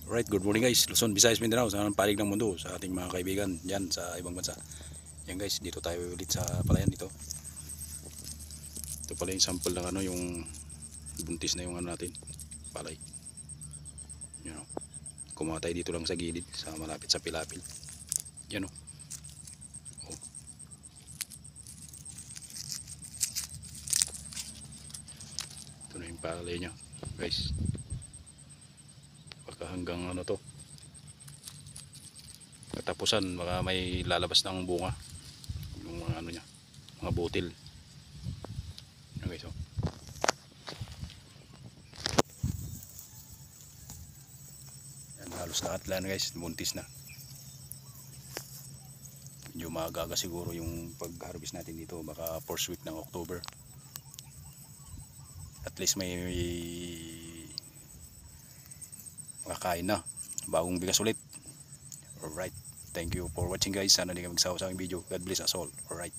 Alright, good morning guys. Luzon, Visayas, Mindanao, sa palig ng mundo, sa ating mga kaibigan dyan sa ibang bansa. Yan guys, dito tayo ulit sa palayan dito. Ito pala yung sample ng yung buntis na yung natin, palay. Yan o. Kumuha tayo dito lang sa gilid, sa malapit sa pilapil. Yan o. Oh. Ito na yung palay niya, guys. Baka hanggang to. Katapusan, baka may lalabas ng bunga. Yung mga niya, mga butil. Yan guys o. Halos lahat lang guys, buntis na. Medyo maaga siguro yung pag-harvest natin dito, baka first week ng October. At least may makakain na, bagong bigas ulit. Alright, thank you for watching guys. Sana di ka magsawa sa aking video. God bless us all. Alright.